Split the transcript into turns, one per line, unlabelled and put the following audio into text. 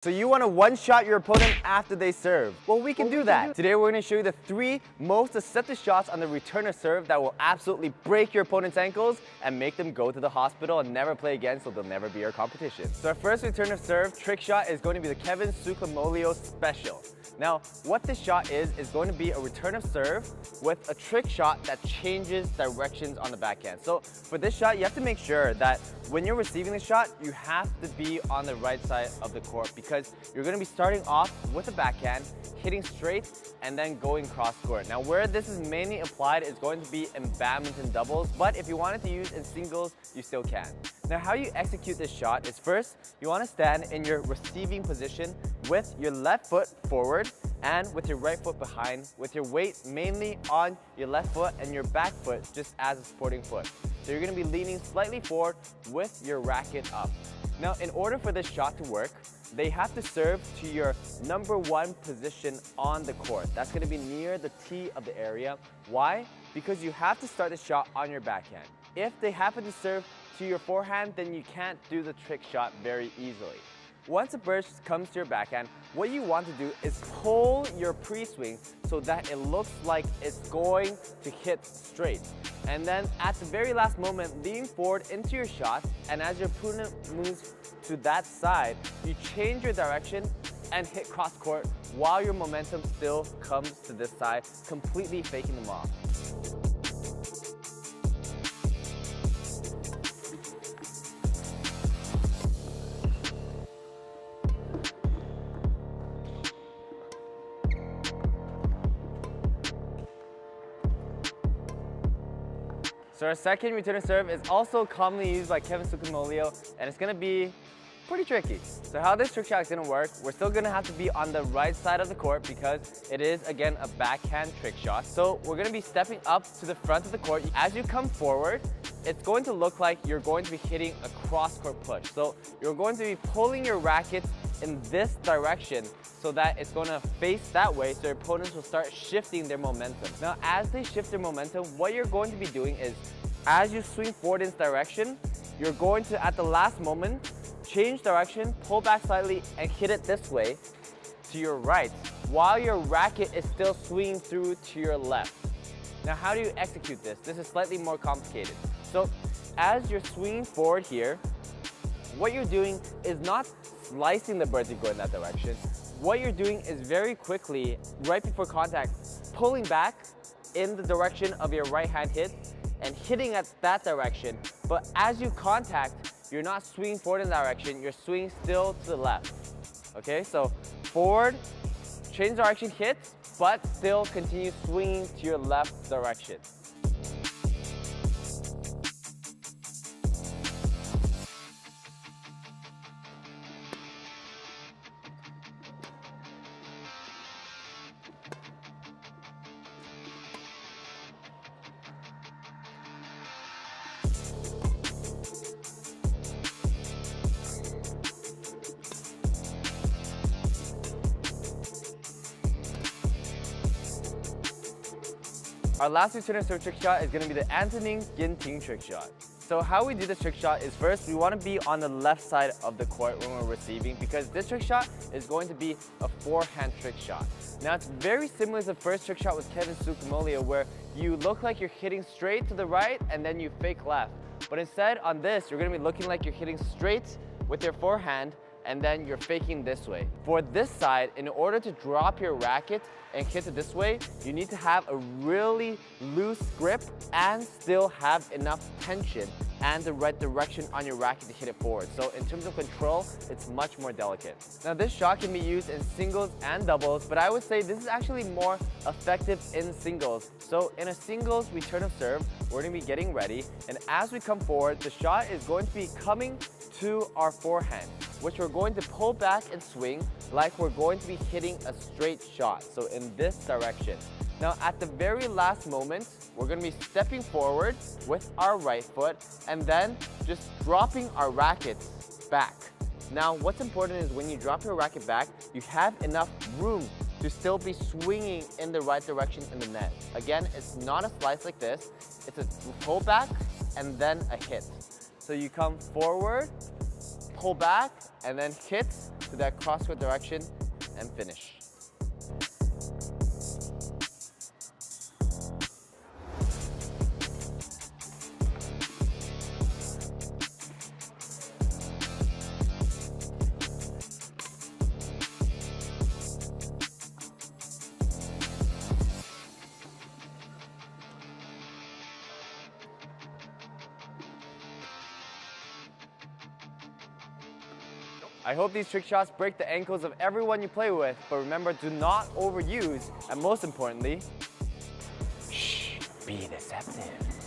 So you want to one-shot your opponent after they serve? Well, we can do that. Today we're going to show you the 3 most deceptive shots on the return of serve that will absolutely break your opponent's ankles and make them go to the hospital and never play again, so they'll never be your competition. So our first return of serve trick shot is going to be the Kevin Sukamolio special. Now, what this shot is going to be a return of serve with a trick shot that changes directions on the backhand. So for this shot, you have to make sure that when you're receiving the shot, you have to be on the right side of the court because you're going to be starting off with a backhand, hitting straight, and then going cross court. Now, where this is mainly applied is going to be in badminton doubles, but if you wanted to use in singles, you still can. Now, how you execute this shot is first, you want to stand in your receiving position with your left foot forward and with your right foot behind, with your weight mainly on your left foot and your back foot just as a supporting foot. So you're going to be leaning slightly forward with your racket up. Now, in order for this shot to work, they have to serve to your #1 position on the court. That's going to be near the tee of the area. Why? Because you have to start the shot on your backhand. If they happen to serve to your forehand, then you can't do the trick shot very easily. Once a burst comes to your backhand, what you want to do is pull your pre-swing so that it looks like it's going to hit straight. And then at the very last moment, lean forward into your shot, and as your opponent moves to that side, you change your direction and hit cross court while your momentum still comes to this side, completely faking them off. So our second return of serve is also commonly used by Kevin Sukamolio, and it's going to be pretty tricky. So how this trick shot is going to work, we're still going to have to be on the right side of the court because it is, again, a backhand trick shot. So we're going to be stepping up to the front of the court. As you come forward, it's going to look like you're going to be hitting a cross-court push. So you're going to be pulling your racket in this direction so that it's going to face that way, so your opponents will start shifting their momentum. Now, as they shift their momentum, what you're going to be doing is, as you swing forward in this direction, you're going to, at the last moment, change direction, pull back slightly, and hit it this way to your right, while your racket is still swinging through to your left. Now, how do you execute this? This is slightly more complicated. So, as you're swinging forward here, what you're doing is not slicing the bird to go in that direction. What you're doing is very quickly, right before contact, pulling back in the direction of your right hand hit and hitting at that direction. But as you contact, you're not swinging forward in that direction, you're swinging still to the left. Okay, so forward, change direction, hit, but still continue swinging to your left direction. Our last return of serve trick shot is going to be the Antonin Ginting trick shot. So how we do this trick shot is first, we want to be on the left side of the court when we're receiving because this trick shot is going to be a forehand trick shot. Now it's very similar to the first trick shot with Kevin Sukamolio where you look like you're hitting straight to the right and then you fake left. But instead on this, you're going to be looking like you're hitting straight with your forehand and then you're faking this way. For this side, in order to drop your racket and hit it this way, you need to have a really loose grip and still have enough tension and the right direction on your racket to hit it forward. So in terms of control, it's much more delicate. Now this shot can be used in singles and doubles, but I would say this is actually more effective in singles. So in a singles return of serve, we're going to be getting ready, and as we come forward, the shot is going to be coming to our forehand, which we're going to pull back and swing like we're going to be hitting a straight shot, so in this direction. Now at the very last moment, we're going to be stepping forward with our right foot and then just dropping our racket back. Now what's important is when you drop your racket back, you have enough room to still be swinging in the right direction in the net. Again, it's not a slice like this, it's a pull back and then a hit. So you come forward, pull back, and then hit to that crossword direction and finish. I hope these trick shots break the ankles of everyone you play with, but remember, do not overuse, and most importantly, shh, be deceptive.